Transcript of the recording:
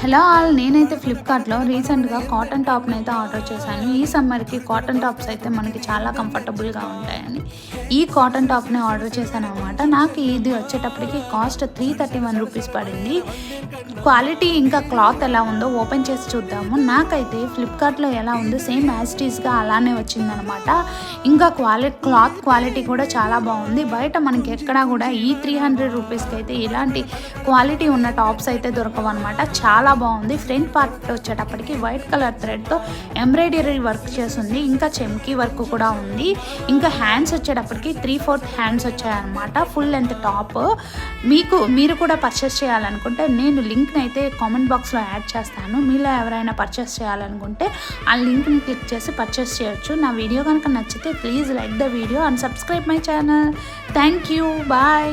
Hello all, నేనైతే ఫ్లిప్కార్ట్లో రీసెంట్గా కాటన్ టాప్ని అయితే ఆర్డర్ చేశాను. ఈ సమ్మర్కి కాటన్ టాప్స్ అయితే మనకి చాలా కంఫర్టబుల్గా ఉంటాయని ఈ కాటన్ టాప్ని ఆర్డర్ చేశాను అనమాట. నాకు ఇది వచ్చేటప్పటికి కాస్ట్ 331 రూపీస్ పడింది. క్వాలిటీ ఇంకా క్లాత్ ఎలా ఉందో ఓపెన్ చేసి చూద్దాము. నాకైతే ఫ్లిప్కార్ట్లో ఎలా ఉందో సేమ్ యాజ్ ఇట్ ఈస్గా అలానే వచ్చిందనమాట. ఇంకా క్లాత్ క్వాలిటీ కూడా చాలా బాగుంది. బయట మనకి ఎక్కడా కూడా ఈ 300 రూపీస్కి అయితే ఇలాంటి క్వాలిటీ ఉన్న టాప్స్ అయితే దొరకవు అనమాట. చాలా బాగుంది. ఫ్రంట్ పార్ట్ వచ్చేటప్పటికి వైట్ కలర్ థ్రెడ్తో ఎంబ్రాయిడరీ వర్క్ చేసింది, ఇంకా చెమ్కీ వర్క్ కూడా ఉంది. ఇంకా హ్యాండ్స్ వచ్చేటప్పటికి 3/4 హ్యాండ్స్ వచ్చాయన్నమాట. Full length top. మీరు కూడా పర్చేస్ చేయాలనుకుంటే నేను లింక్ని అయితే కామెంట్ బాక్స్లో యాడ్ చేస్తాను. మీలో ఎవరైనా పర్చేస్ చేయాలనుకుంటే ఆ లింక్ని క్లిక్ చేసి పర్చేస్ చేయొచ్చు. నా వీడియో కనుక నచ్చితే please like the video and subscribe my channel. Thank you. Bye.